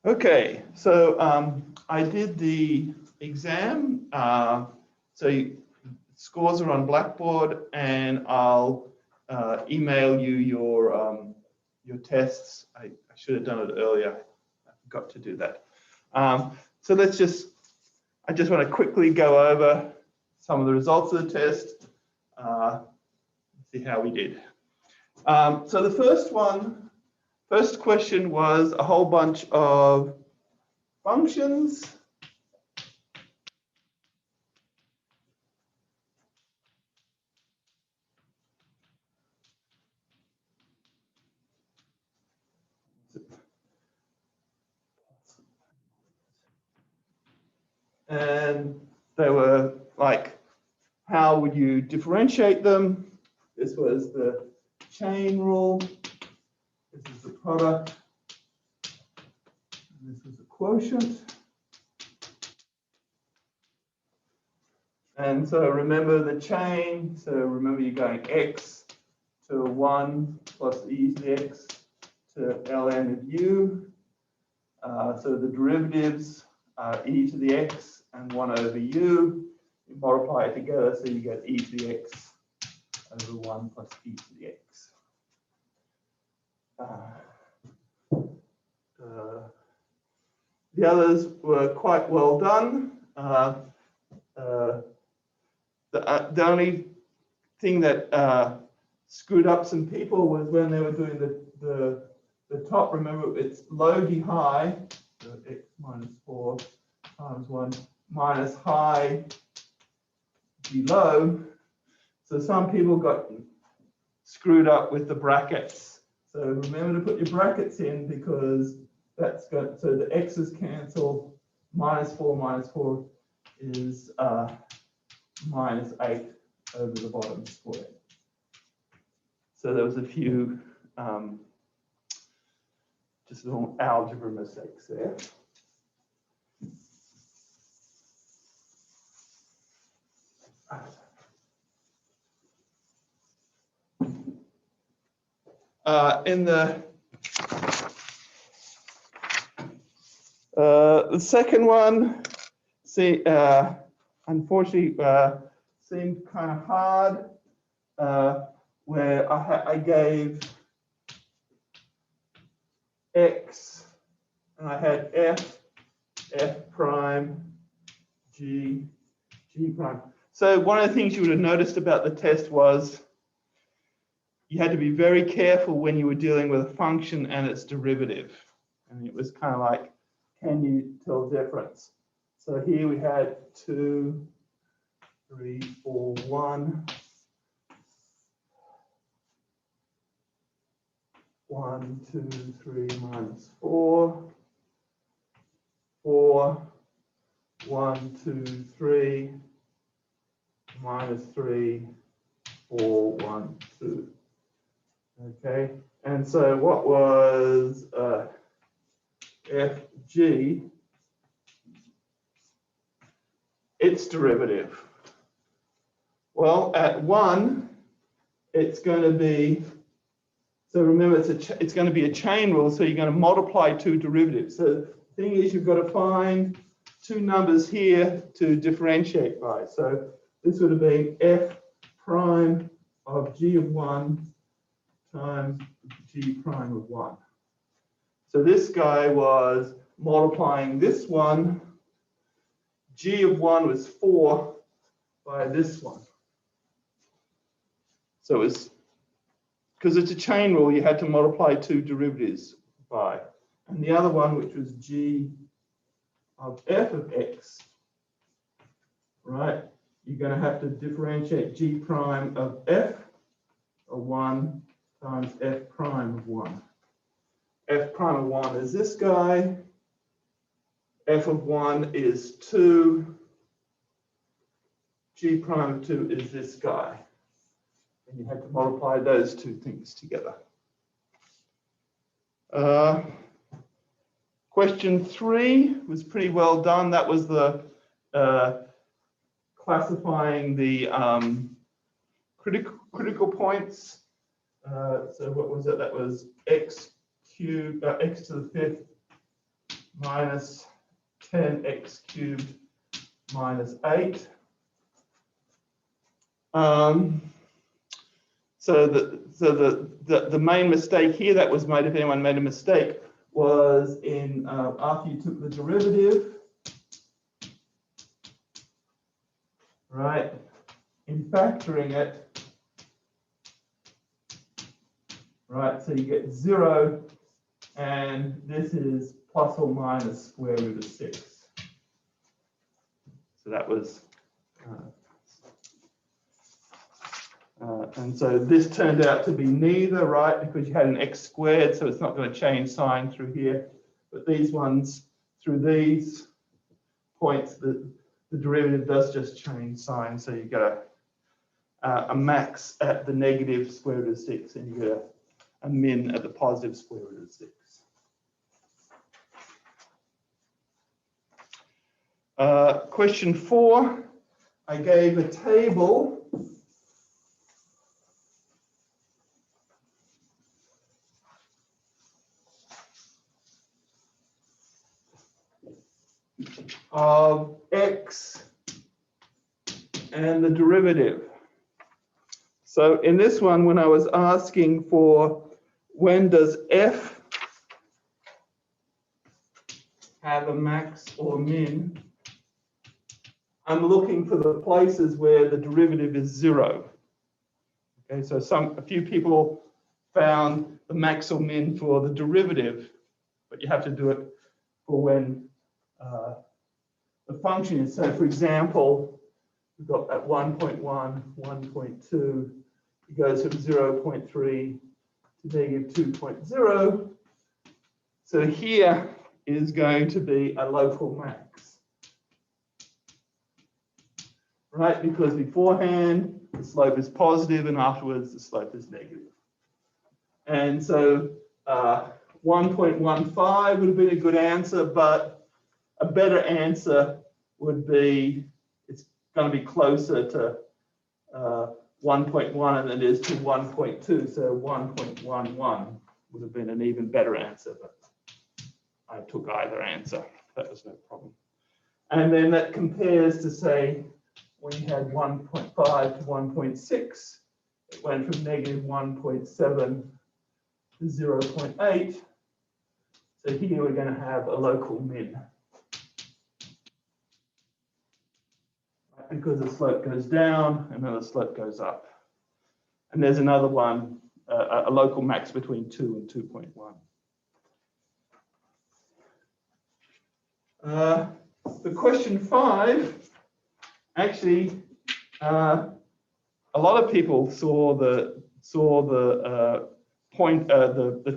Okay, so I did the exam. Scores are on Blackboard, and I'll email you your tests. I should have done it earlier. I forgot to do that. So I just want to quickly go over some of the results of the test, see how we did. So the first question was a whole bunch of functions. And they were like, how would you differentiate them? This was the chain rule. This is the product. And this was the quotient. And so remember the chain. So remember you're going x to 1 plus e to the x to ln of u. So the derivatives are e to the x and 1 over u. You multiply it together, so you get e to the x over 1 plus e to the x. The others were quite well done. The only thing that screwed up some people was when they were doing the top. Remember, it's low d high, so x minus 4 times 1 minus high d low. So some people got screwed up with the brackets. So remember to put your brackets in, because that's got, so the x's cancel. Minus 4 is minus 8 over the bottom square. So there was a few just little algebra mistakes there. In the second one, see, unfortunately, seemed kind of hard, where I gave x, and I had f prime, g prime. So one of the things you would have noticed about the test was you had to be very careful when you were dealing with a function and its derivative. And it was kind of like, can you tell difference? So here we had 2, 3, 4, 1. 1, 2, 3 minus 4. 4, 1, 2, 3 minus 3, 4, 1, 2. Okay, and so what was fg? Its derivative. Well, at 1, it's going to be, so remember it's going to be a chain rule, so you're going to multiply two derivatives. So the thing is, you've got to find two numbers here to differentiate by. So this would have been f prime of g of 1 times g prime of 1. So this guy was multiplying this one. G of 1 was 4 by this one. So it's, because it's a chain rule, you had to multiply two derivatives by. And the other one, which was g of f of x, right? You're going to have to differentiate g prime of f of 1 times f prime of 1. F prime of 1 is this guy. F of 1 is 2. G prime of 2 is this guy. And you had to multiply those two things together. Question 3 was pretty well done. That was the classifying the critical points. So what was it? That was x cubed, x to the 5th minus 10x cubed minus 8. So the main mistake here that was made, if anyone made a mistake, was in after you took the derivative, right, in factoring it, right, so you get 0, and this is plus or minus square root of 6. So that was, and so this turned out to be neither, right, because you had an x squared, so it's not going to change sign through here. But these ones, through these points, the derivative does just change sign, so you get a max at the negative square root of 6, and you get a min at the positive square root of 6. Question 4, I gave a table of x and the derivative. So in this one, when I was asking for when does f have a max or min, I'm looking for the places where the derivative is 0. Okay, so a few people found the max or min for the derivative, but you have to do it for when the function is. So for example, we've got at 1.1, 1.2, it goes from 0.3 to negative 2.0. So here is going to be a local max, right? Because beforehand, the slope is positive, and afterwards, the slope is negative. And so 1.15 would have been a good answer, but a better answer would be, it's going to be closer to 1.1 than it is to 1.2. So 1.11 would have been an even better answer, but I took either answer. That was no problem. And then that compares to, say, when you had 1.5 to 1.6, it went from negative 1.7 to 0.8. So here we're going to have a local min, because the slope goes down and then the slope goes up. And there's another one, a local max between 2 and 2.1. The question 5, actually, a lot of people saw the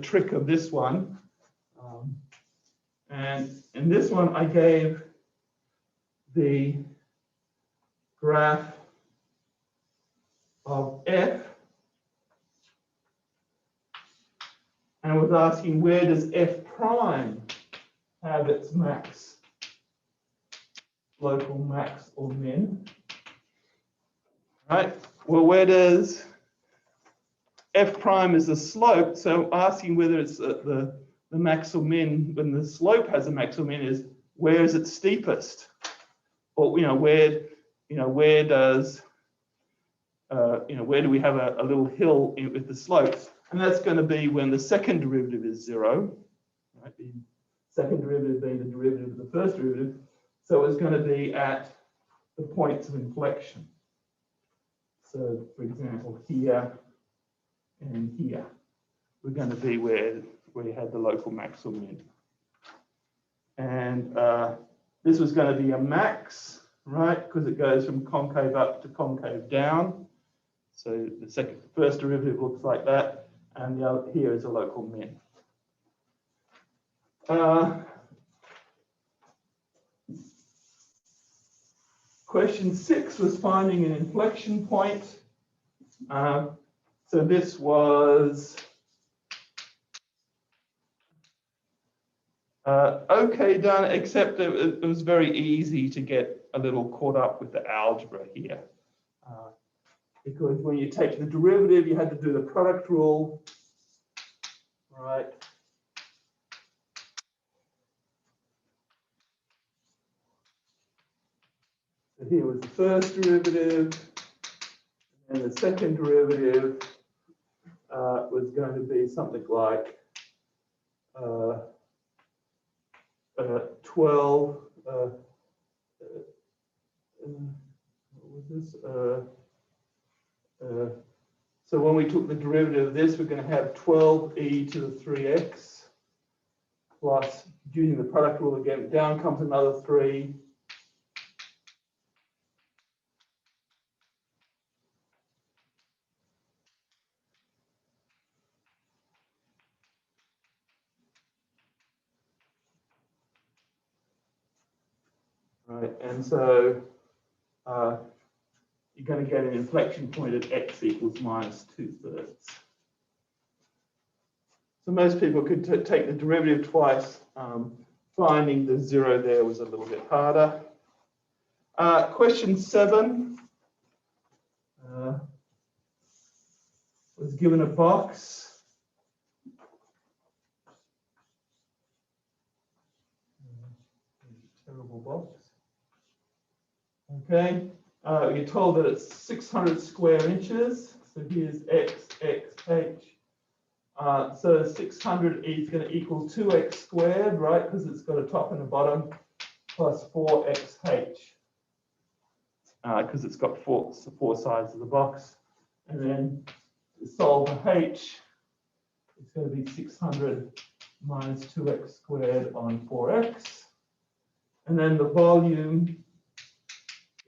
trick of this one. And in this one, I gave the graph of f, and I was asking, where does f prime have its max, local max or min? Right, well, where does f prime is the slope, so asking whether it's the max or min when the slope has a max or min is, where is it steepest? Or, where does, where do we have a little hill with the slopes? And that's going to be when the second derivative is 0, right? The second derivative being the derivative of the first derivative. So it's going to be at the points of inflection. So, for example, here and here, we're going to be where you had the local max or min. And this was going to be a max, right? Because it goes from concave up to concave down. So the first derivative looks like that, and the other here is a local min. Question 6 was finding an inflection point. So this was okay done, except it was very easy to get a little caught up with the algebra here. Because when you take the derivative, you had to do the product rule, right? So here was the first derivative, and the second derivative was going to be something like 12. What was this? So when we took the derivative of this, we're going to have 12e to the 3x plus, using the product rule again, down comes another 3. Right, and so you're going to get an inflection point at x equals minus 2/3. So most people could take the derivative twice. Finding the 0 there was a little bit harder. Question 7 was given a box. Terrible box. Okay, you're told that it's 600 square inches. So here's x, h. So 600 is going to equal 2x squared, right? Because it's got a top and a bottom, plus 4xh. Because it's got four sides of the box. And then to solve for h, it's going to be 600 minus 2x squared on 4x. And then the volume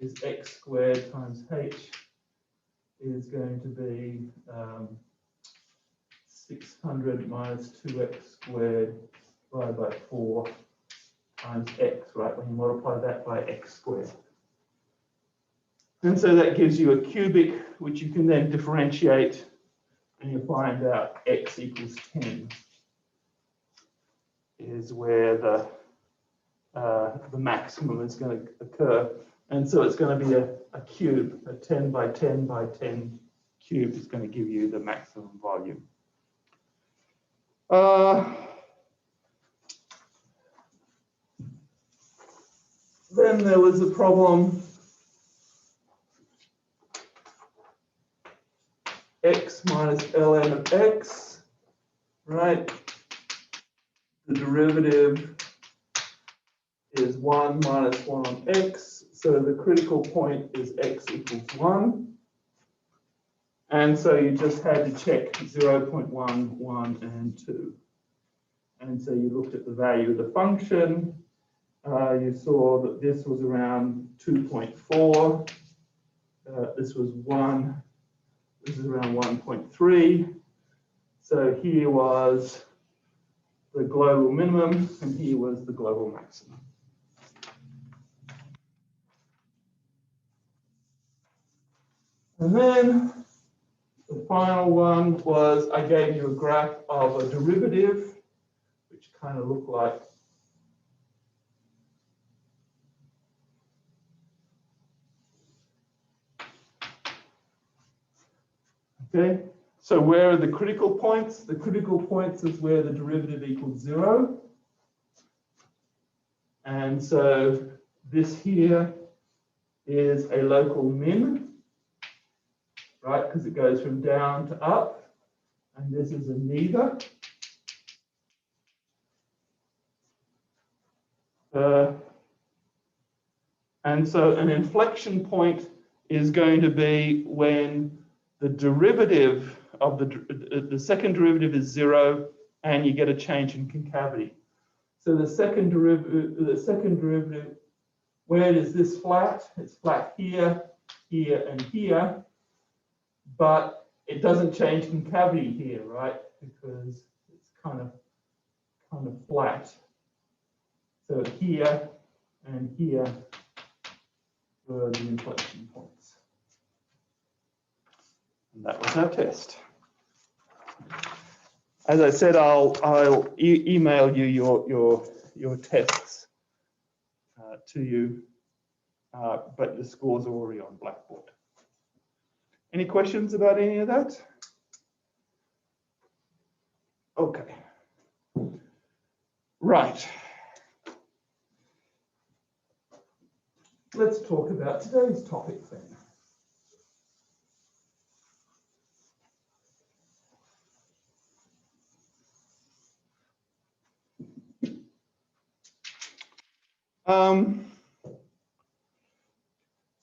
is x squared times h is going to be 600 minus 2x squared divided by 4 times x, right? When you multiply that by x squared. And so that gives you a cubic, which you can then differentiate, and you find out x equals 10 is where the maximum is going to occur. And so it's going to be a cube, a 10 by 10 by 10 cube is going to give you the maximum volume. Then there was a problem x minus ln of x, right? The derivative is 1 minus 1 on x. So the critical point is x equals 1. And so you just had to check 0.1, 1, and 2. And so you looked at the value of the function. You saw that this was around 2.4. This was 1. This is around 1.3. So here was the global minimum, and here was the global maximum. And then the final one was I gave you a graph of a derivative, which kind of looked like okay. So where are the critical points? The critical points is where the derivative equals 0. And so this here is a local min, right? Because it goes from down to up. And this is a neither. And so an inflection point is going to be when the derivative of the second derivative is 0 and you get a change in concavity. So the second derivative, where is this flat? It's flat here, here, and here, but it doesn't change concavity here, right? Because it's kind of flat. So here and here were the inflection points. And that was our test. As I said, I'll email you your tests to you, but the scores are already on Blackboard. Any questions about any of that? Okay. Right. let's talk about today's topic then.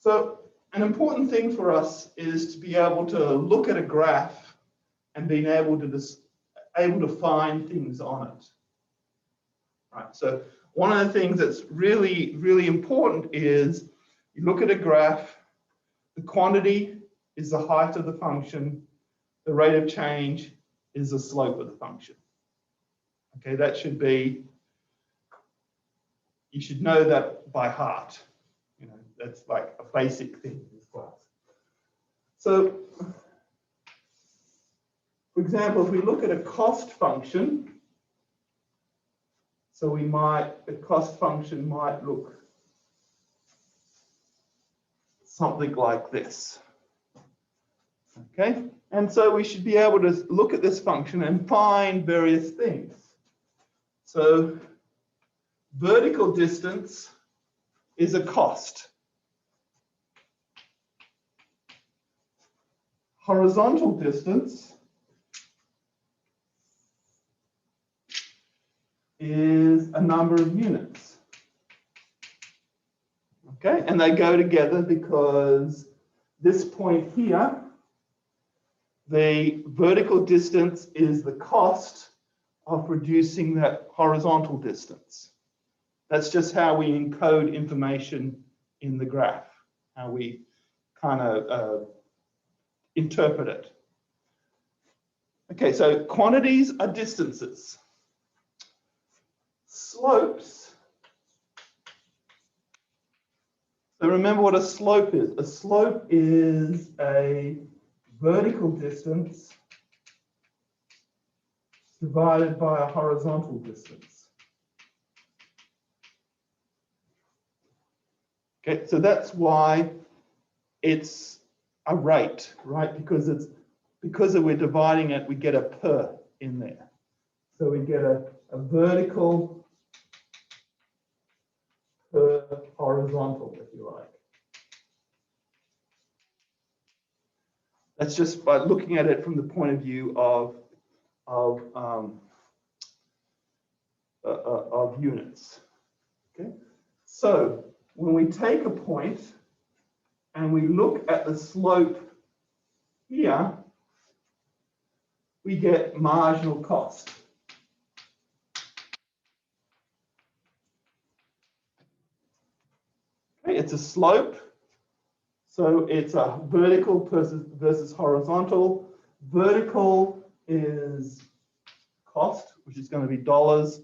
So an important thing for us is to be able to look at a graph and being able to find things on it. Right. So one of the things that's really, really important is you look at a graph, the quantity is the height of the function, the rate of change is the slope of the function. Okay, that should be, you should know that by heart. You know, that's like a basic thing in this class. So, for example, if we look at a cost function, so the cost function might look something like this. Okay, and so we should be able to look at this function and find various things. So vertical distance is a cost. Horizontal distance is a number of units. Okay, and they go together because this point here, the vertical distance is the cost of reducing that horizontal distance. That's just how we encode information in the graph, how we kind of interpret it. Okay, so quantities are distances. Slopes. So remember what a slope is. A slope is a vertical distance divided by a horizontal distance. Okay, so that's why it's a rate, right? Because we're dividing it, we get a per in there. So we get a vertical per horizontal, if you like. That's just by looking at it from the point of view of units. Okay, so when we take a point and we look at the slope here, we get marginal cost. Okay, it's a slope, so it's a vertical versus horizontal. Vertical is cost, which is going to be dollars.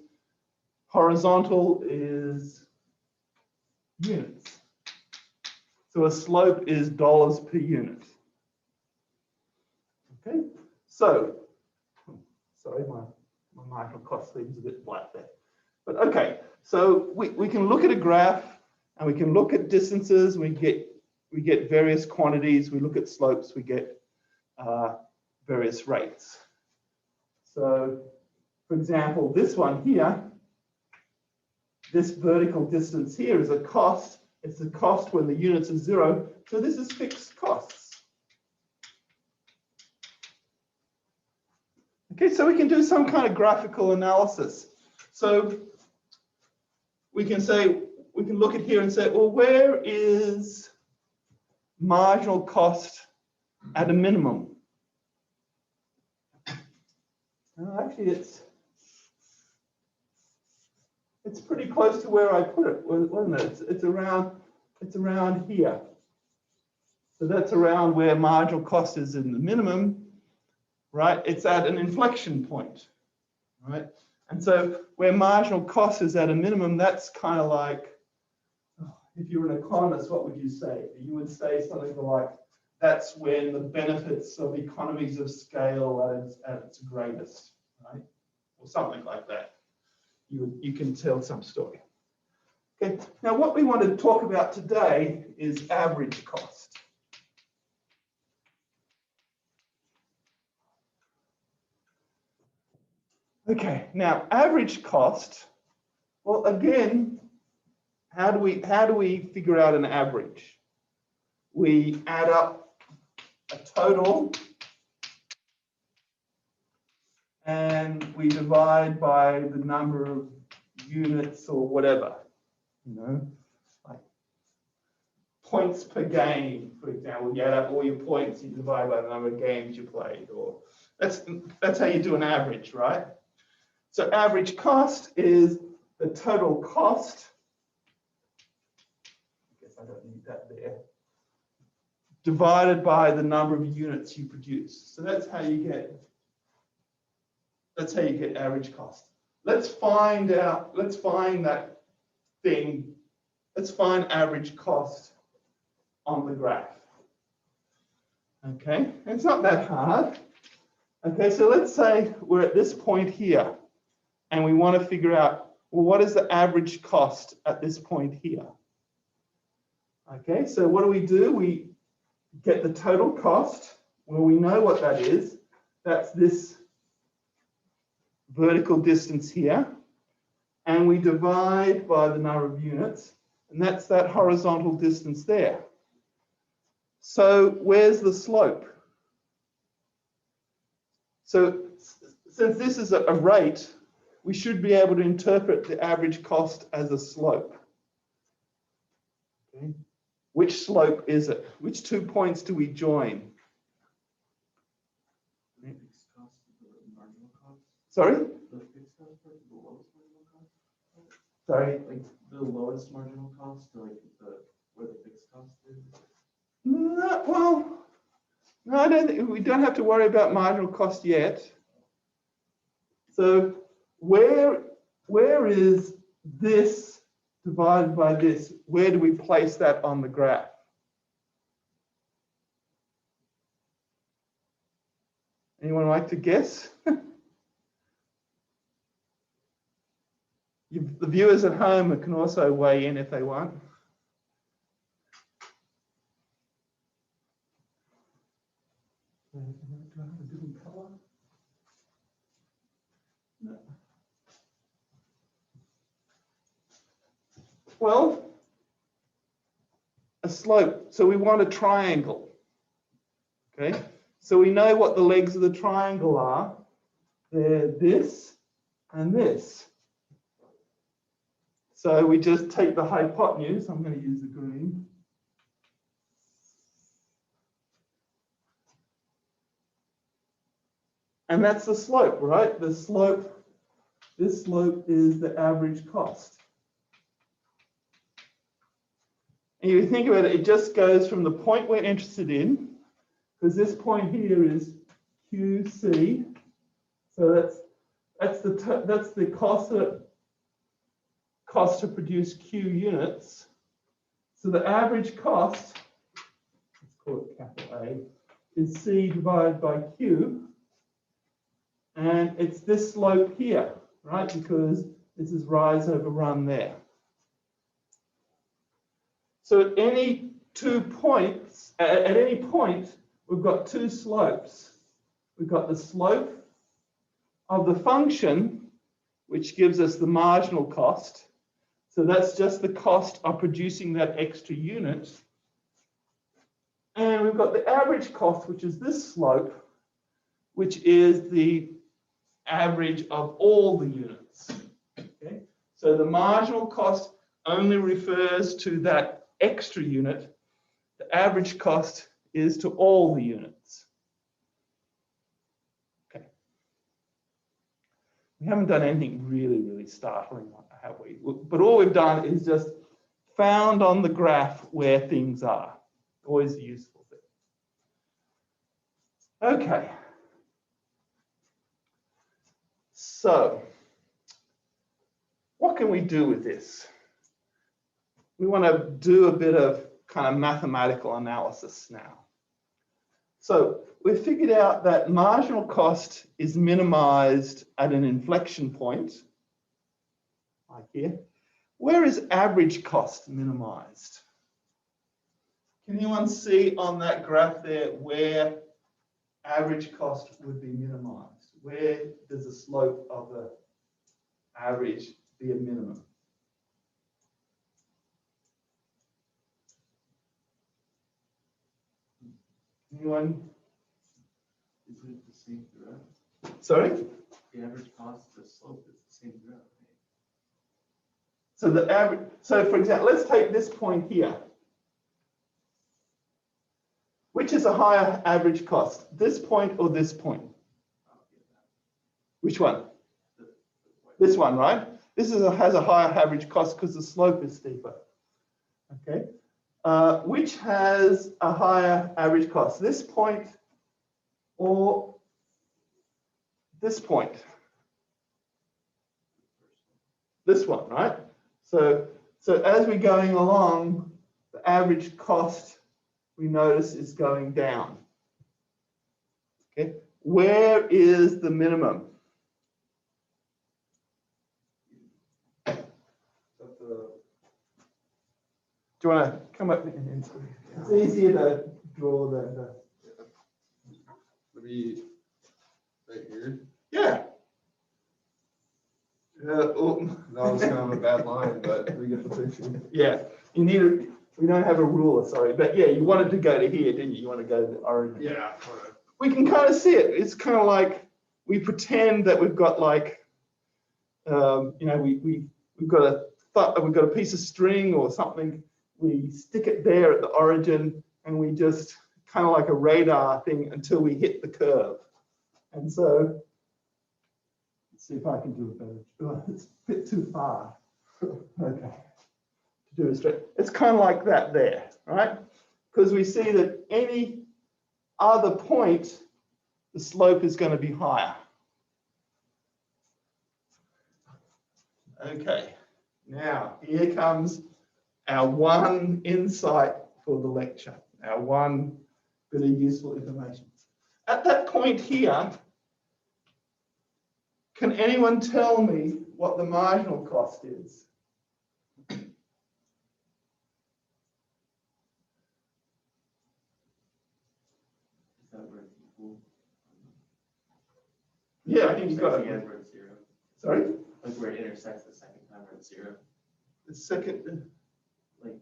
Horizontal is units. So a slope is dollars per unit. Okay, so, sorry, my marginal cost seems a bit flat there. But okay, so we can look at a graph and we can look at distances, we get various quantities, we look at slopes, we get various rates. So, for example, this one here, this vertical distance here is a cost. It's the cost when the units are 0. So this is fixed costs. Okay, so we can do some kind of graphical analysis. So we can look at here and say, well, where is marginal cost at a minimum? Actually, it's pretty close to where I put it, wasn't it? It's around here. So that's around where marginal cost is in the minimum, right? It's at an inflection point, right? And so where marginal cost is at a minimum, that's kind of like, if you were an economist, what would you say? You would say something like, that's when the benefits of economies of scale at its greatest, right? Or something like that. You can tell some story. Okay, now what we want to talk about today is average cost. Okay, now average cost, well, again, how do we figure out an average? We add up a total and we divide by the number of units or whatever, you know, like points per game, for example. You add up all your points, you divide by the number of games you played, or that's how you do an average, right? So average cost is the total cost. I guess I don't need that there. Divided by the number of units you produce. So that's how you get average cost. Let's find that thing. Let's find average cost on the graph. Okay, and it's not that hard. Okay, so let's say we're at this point here and we want to figure out, well, what is the average cost at this point here? Okay, so what do? We get the total cost. Well, we know what that is. That's this vertical distance here. And we divide by the number of units. And that's that horizontal distance there. So where's the slope? So since this is a rate, we should be able to interpret the average cost as a slope. Okay. Which slope is it? Which 2 points do we join? Sorry? The fixed cost part, the lowest marginal cost? Sorry? Like the lowest marginal cost, or like where the fixed cost is? No, well, no, I don't think we don't have to worry about marginal cost yet. So where is this divided by this? Where do we place that on the graph? Anyone like to guess? The viewers at home can also weigh in if they want. Do I have a different color? No. Well, a slope. So we want a triangle. Okay. So we know what the legs of the triangle are. They're this and this. So we just take the hypotenuse. I'm going to use the green. And that's the slope, right? The slope, this slope is the average cost. And you think about it, it just goes from the point we're interested in, because this point here is QC. So that's the cost to produce Q units. So the average cost, let's call it capital A, is C divided by Q. And it's this slope here, right? Because this is rise over run there. So at any 2 points, at any point, we've got two slopes. We've got the slope of the function, which gives us the marginal cost. So that's just the cost of producing that extra unit. And we've got the average cost, which is this slope, which is the average of all the units. Okay? So the marginal cost only refers to that extra unit. The average cost is to all the units. Okay. We haven't done anything really, really startling, have we? But all we've done is just found on the graph where things are. Always a useful thing. Okay. So, what can we do with this? We want to do a bit of kind of mathematical analysis now. So, we've figured out that marginal cost is minimized at an inflection point, like here. Where is average cost minimized? Can anyone see on that graph there where average cost would be minimized? Where does the slope of the average be a minimum? Anyone? Is it the same throughout? Sorry? The average cost, the slope is the same throughout, right? So the average, so for example, let's take this point here. Which is a higher average cost, this point or this point? Which one? This one, right? This has a higher average cost because the slope is steeper. Okay. Which has a higher average cost, this point or this point? This one, right? So as we're going along, the average cost we notice is going down. Okay. Where is the minimum? Do you want to come up? It's easier to draw the Maybe right here. yeah. Oh. That was kind of a bad line, but we get the picture. Yeah, you need a, we don't have a ruler, sorry, but yeah, you wanted to go to here, didn't you? You want to go to the origin. Yeah. We can kind of see it. It's kind of like we pretend that we've got like, you know, we've got a piece of string or something. We stick it there at the origin, and we just kind of like a radar thing until we hit the curve. And so, let's see if I can do it better. Oh, it's a bit too far. Okay. To do it straight. It's kind of like that there, right? Because we see that any other point, the slope is going to be higher. Okay. Now, here comes our one insight for the lecture, our one bit of useful information. At that point here, can anyone tell me what the marginal cost is? Is that where it's equal? Yeah, I think you got Yeah, it. where it's zero. Sorry? Like where it intersects the second time where it's zero. The second, Like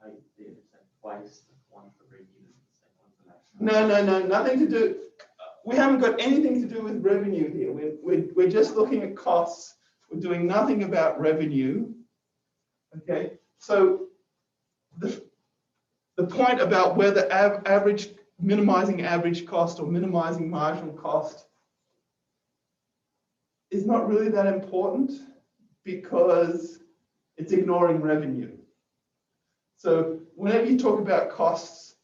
how they intersect twice, one for break even, the second one for maximum. no, nothing to do. We haven't got anything to do with revenue here. We're just looking at costs. We're doing nothing about revenue. Okay, so the point about whether minimizing average cost or minimizing marginal cost is not really that important because it's ignoring revenue. So whenever you talk about costs,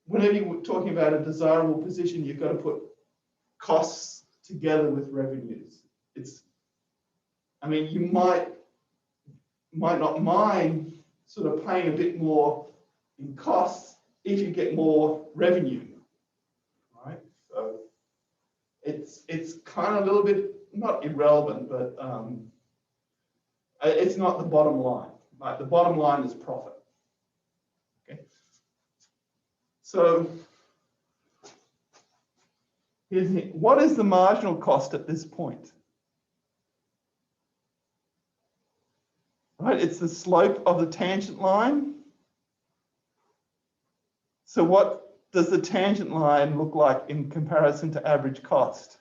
whenever you're talking about a desirable position, you've got to put costs together with revenues. I mean, you might not mind sort of paying a bit more in costs if you get more revenue, right? So it's kind of a little bit, not irrelevant, but it's not the bottom line. Right? The bottom line is profit. Okay. So what is the marginal cost at this point? Right, it's the slope of the tangent line. So what does the tangent line look like in comparison to average cost?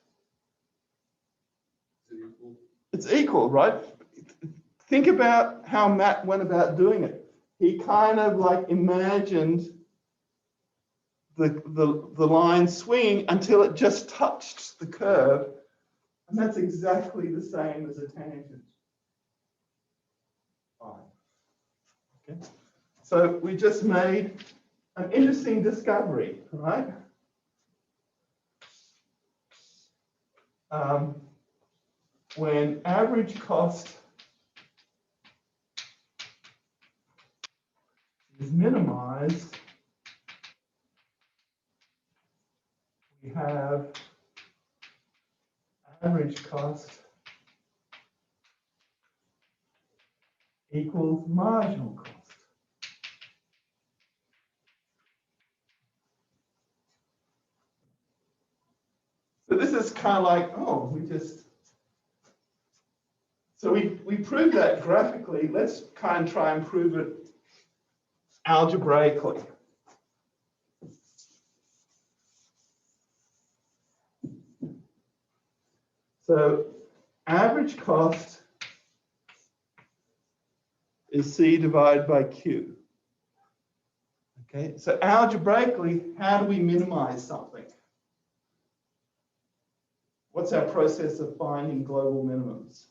Is it equal? It's equal, right? Think about how Matt went about doing it. He kind of like imagined the line swinging until it just touched the curve. And that's exactly the same as a tangent. Okay. So we just made an interesting discovery, right? When average cost is minimized, we have average cost equals marginal cost. So this is kind of like, so we proved that graphically. Let's kind of try and prove it algebraically. So average cost is C divided by Q. Okay, so algebraically, how do we minimize something? What's our process of finding global minimums?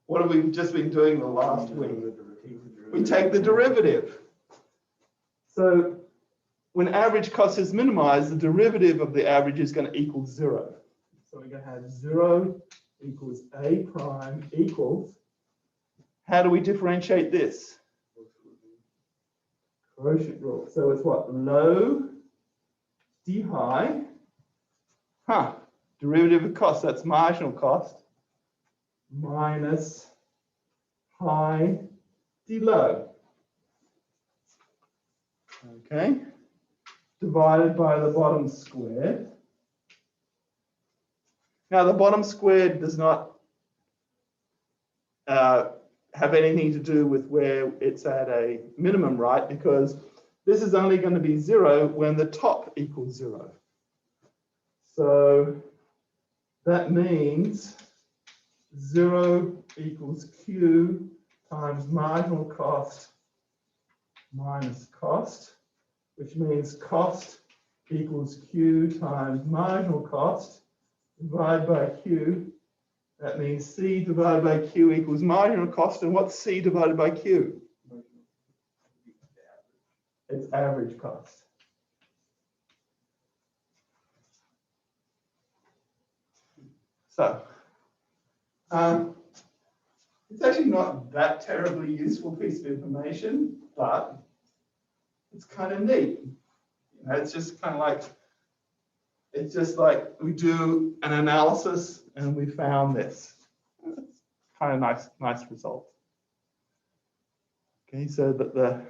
What have we just been doing the last week? We take the derivative. So when average cost is minimized, the derivative of the average is going to equal 0. So we're going to have 0 equals A prime equals. How do we differentiate this? Quotient rule. So it's what? Low d high. Derivative of cost, that's marginal cost, minus high d low. Okay. Divided by the bottom squared. Now the bottom squared does not have anything to do with where it's at a minimum, right? Because this is only going to be 0 when the top equals 0. So that means 0 equals Q times marginal cost minus cost, which means cost equals Q times marginal cost divided by Q. That means C divided by Q equals marginal cost. And what's C divided by Q? It's average cost. So, it's actually not that terribly useful piece of information, but it's kind of neat. You know, it's just kind of like, it's just like we do an analysis and we found this. It's kind of nice result. Okay, so that the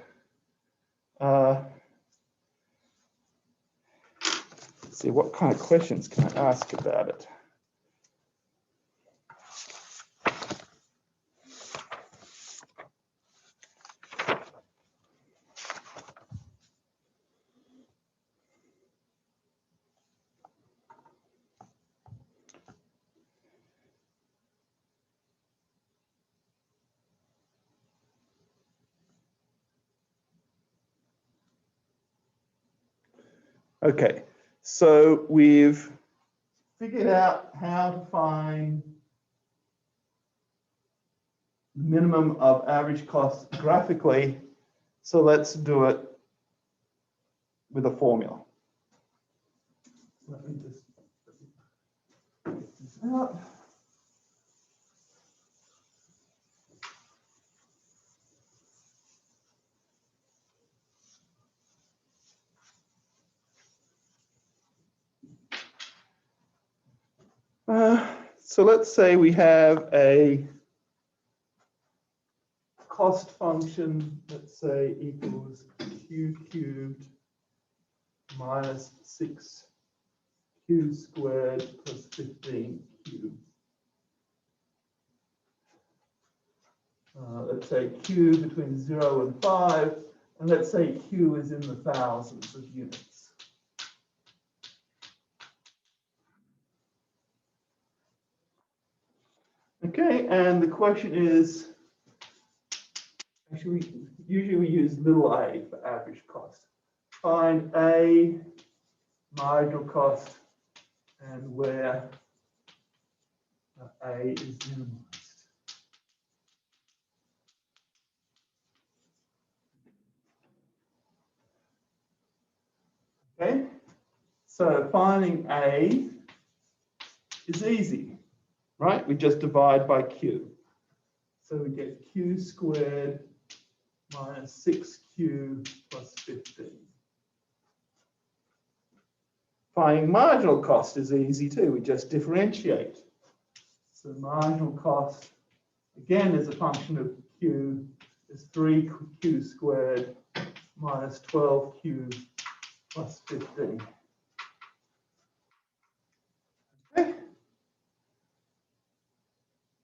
let's see, what kind of questions can I ask about it? Okay, so we've figured out how to find the minimum of average cost graphically. So let's do it with a formula. Let me just get this out. So let's say we have a cost function, let's say equals Q cubed minus 6Q squared plus 15Q. Let's say Q between 0 and 5, and let's say Q is in the thousands of units. Okay, and the question is, actually, usually we use little a for average cost. Find A, marginal cost, and where A is minimized. Okay, so finding A is easy, right? We just divide by Q. So we get Q squared minus 6Q plus 15. Finding marginal cost is easy too. We just differentiate. So marginal cost, again, is a function of Q, is 3Q squared minus 12Q plus 15. Okay.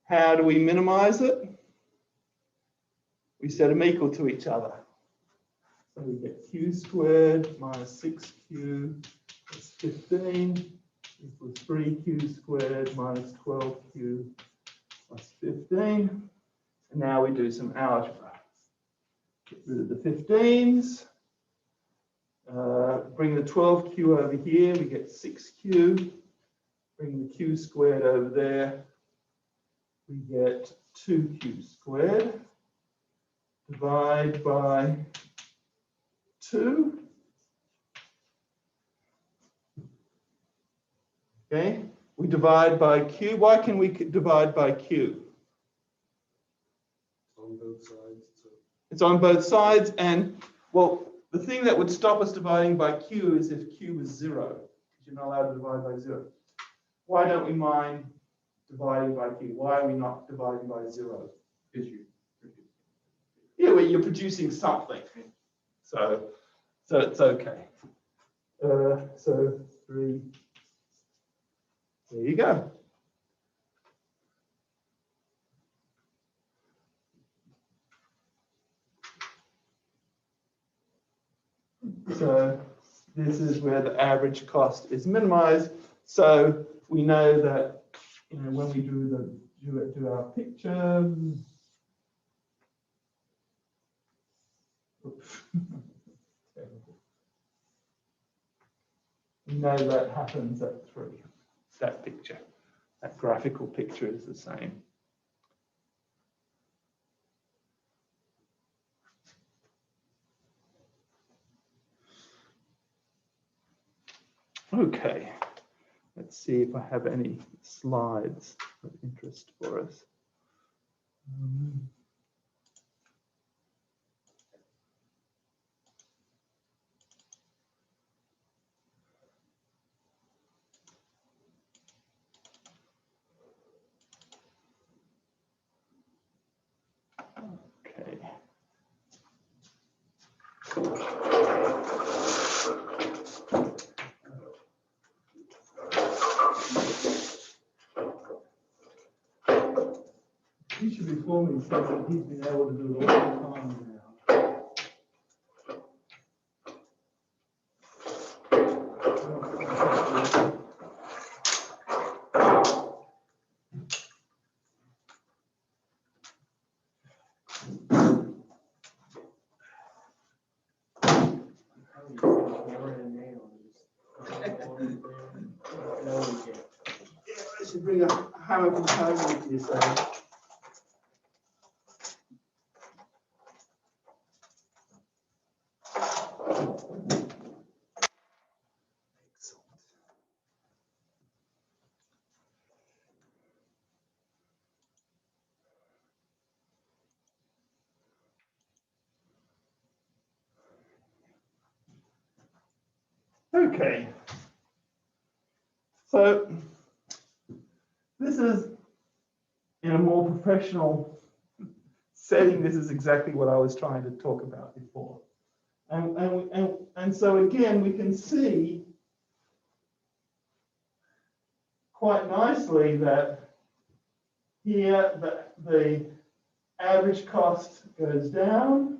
How do we minimize it? We set them equal to each other. So we get Q squared minus 6Q That's 15 equals 3q squared minus 12q plus 15. And now we do some algebra. Get rid of the 15s. Bring the 12q over here, we get 6q. Bring the q squared over there, we get 2q squared. Divide by 2. Okay, we divide by q. Why can we divide by q? On both sides. So It's on both sides, and well, the thing that would stop us dividing by q is if q was 0, because you're not allowed to divide by 0. Why don't we mind dividing by q? Why are we not dividing by 0? Because you. Yeah, well, you're producing something, so it's okay. So 3. There you go. So this is where the average cost is minimized. So we know that, you know, when we do our picture. Oops. We know that happens at 3. That picture, that graphical picture is the same. Okay, let's see if I have any slides of interest for us. Okay. He should be forming something he's been able to do a long time now. I should bring a hammer from home with you, so. Okay. So this is in a more professional setting. This is exactly what I was trying to talk about before. And so again, we can see quite nicely that here the average cost goes down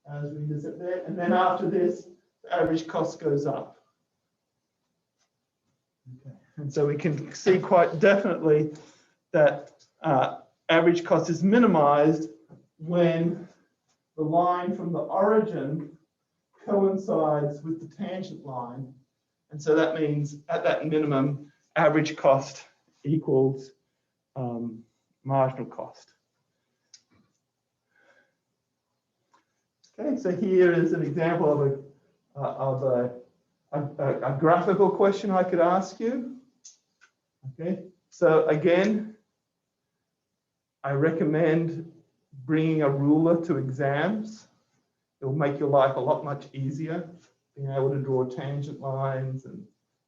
as we visit there, and then after this, the average cost goes up. Okay. And so we can see quite definitely that average cost is minimized when the line from the origin coincides with the tangent line. And so that means at that minimum, average cost equals marginal cost. Okay, so here is an example of a graphical question I could ask you. Okay, so again, I recommend bringing a ruler to exams. It will make your life a lot much easier, being able to draw tangent lines and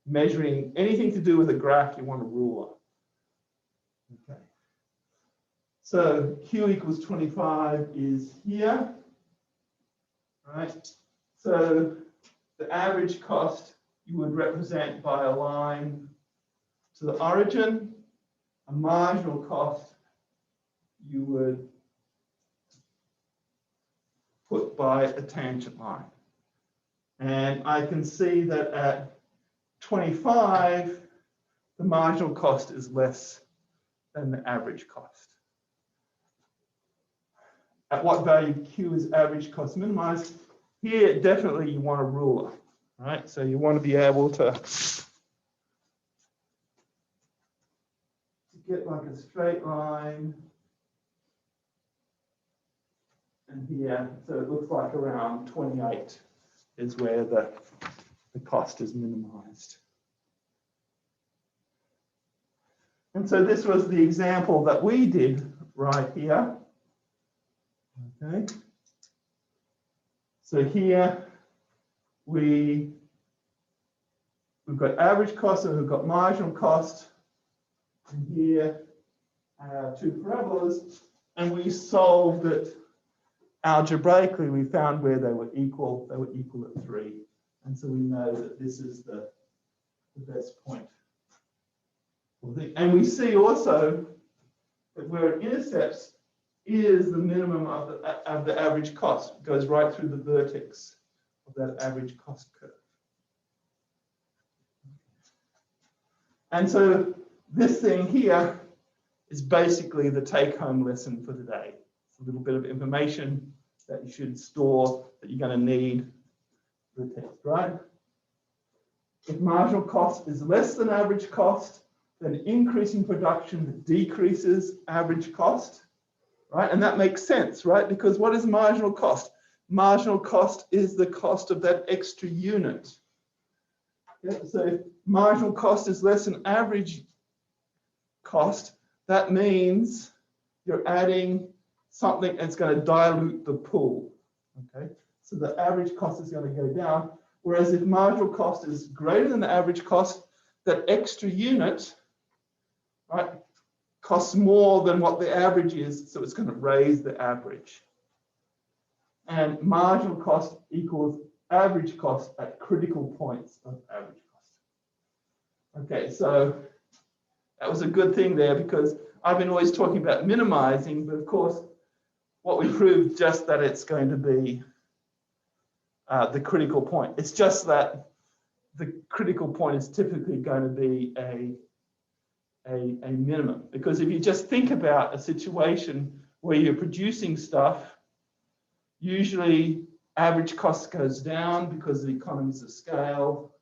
measuring anything to do with a graph. You want a ruler. Okay. So Q equals 25 is here, right? So the average cost you would represent by a line to the origin. A marginal cost you would put by a tangent line. And I can see that at 25, the marginal cost is less than the average cost. At what value Q is average cost minimized? Here, definitely you want a ruler, right? So you want to be able to get like a straight line. And here, so it looks like around 28 is where the cost is minimized. And so this was the example that we did right here. Okay. So here we've got average cost and we've got marginal cost. And here two parabolas, and we solved it algebraically. We found where they were equal. They were equal at 3. And so we know that this is the best point. And we see also that where it intercepts is the minimum of the average cost. It goes right through the vertex of that average cost curve. And so this thing here is basically the take-home lesson for today. It's a little bit of information that you should store that you're going to need for the test, right? If marginal cost is less than average cost, then increasing production decreases average cost, right? And that makes sense, right? Because what is marginal cost? Marginal cost is the cost of that extra unit. Yeah, so if marginal cost is less than average cost, that means you're adding something that's going to dilute the pool. Okay, so the average cost is going to go down. Whereas if marginal cost is greater than the average cost, that extra unit, right, costs more than what the average is, so it's going to raise the average. And marginal cost equals average cost at critical points of average cost. Okay, so that was a good thing there because I've been always talking about minimizing, but of course, what we proved just that it's going to be the critical point. It's just that the critical point is typically going to be a minimum. Because if you just think about a situation where you're producing stuff, usually average cost goes down because of the economies of scale,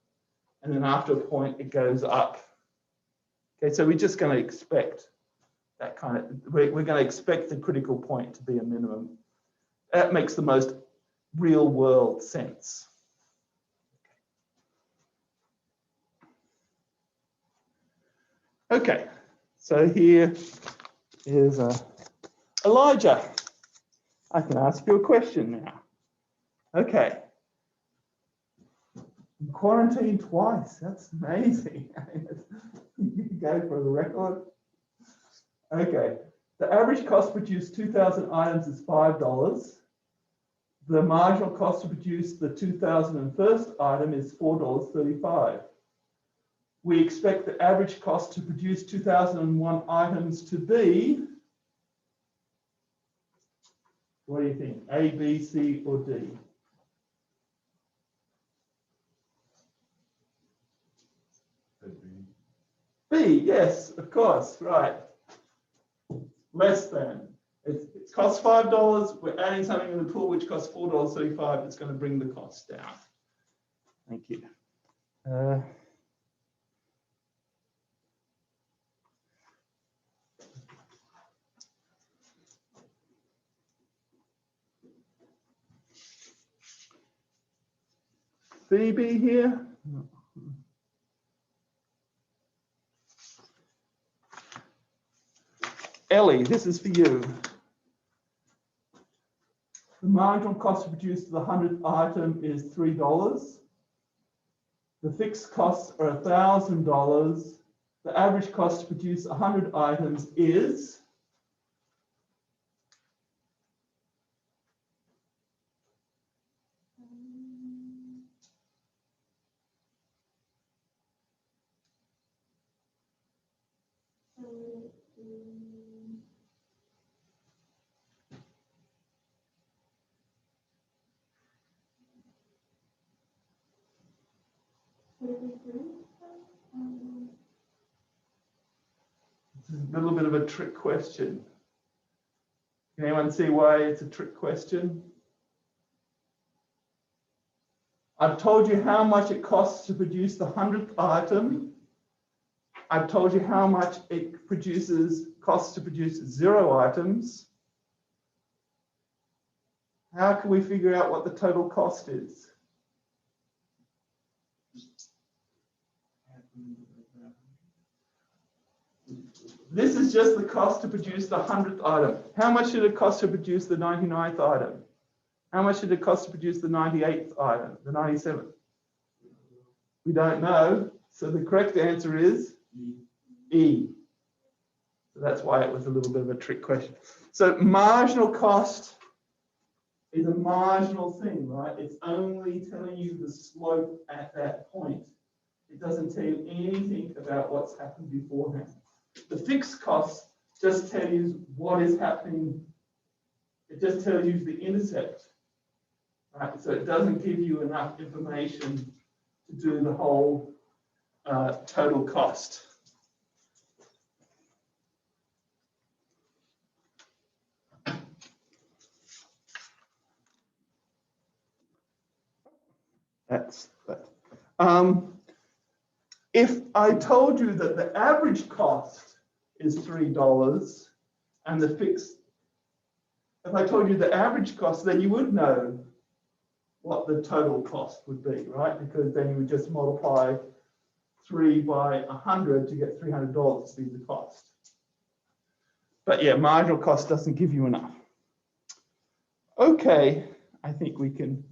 and then after a point it goes up. Okay, so we're just going to expect that kind of, we're going to expect the critical point to be a minimum. That makes the most real world sense. Okay, so here is Elijah. I can ask you a question now. Okay. Quarantined twice, that's amazing. You can go for the record. Okay, the average cost to produce 2,000 items is $5. The marginal cost to produce the 2,001st item is $4.35. We expect the average cost to produce 2001 items to be, what do you think? A, B, C, or D? B, yes, of course, right. Less than. It costs $5. We're adding something in the pool which costs $4.35. It's going to bring the cost down. Thank you. Phoebe here. Ellie, this is for you. The marginal cost to produce the 100th item is $3. The fixed costs are $1,000. The average cost to produce 100 items is It's a little bit of a trick question. Can anyone see why it's a trick question? I've told you how much it costs to produce the 100th item. I've told you how much it costs to produce 0 items. How can we figure out what the total cost is? This is just the cost to produce the 100th item. How much did it cost to produce the 99th item? How much did it cost to produce the 98th item, the 97th? We don't know. So the correct answer is E. So that's why it was a little bit of a trick question. So marginal cost is a marginal thing, right? It's only telling you the slope at that point. It doesn't tell you anything about what's happened beforehand. The fixed cost just tells you what is happening. It just tells you the intercept, right? So it doesn't give you enough information to do the whole total cost. That's that. If I told you that the average cost is $3 and the fixed, if I told you the average cost, then you would know what the total cost would be, right? Because then you would just multiply 3 by 100 to get $300 to be the cost. But yeah, marginal cost doesn't give you enough. Okay, I think we can,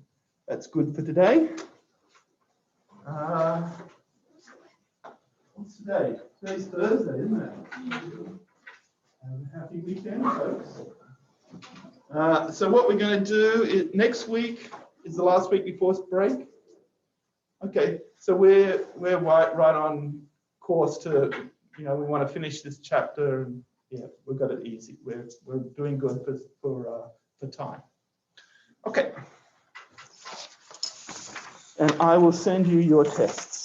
that's good for today. What's today? Today's Thursday, isn't it? Have a happy weekend, folks. So what we're going to do is next week is the last week before break. Okay, so we're right on course to, we want to finish this chapter, and yeah, we've got it easy. We're doing good for time. Okay, and I will send you your tests.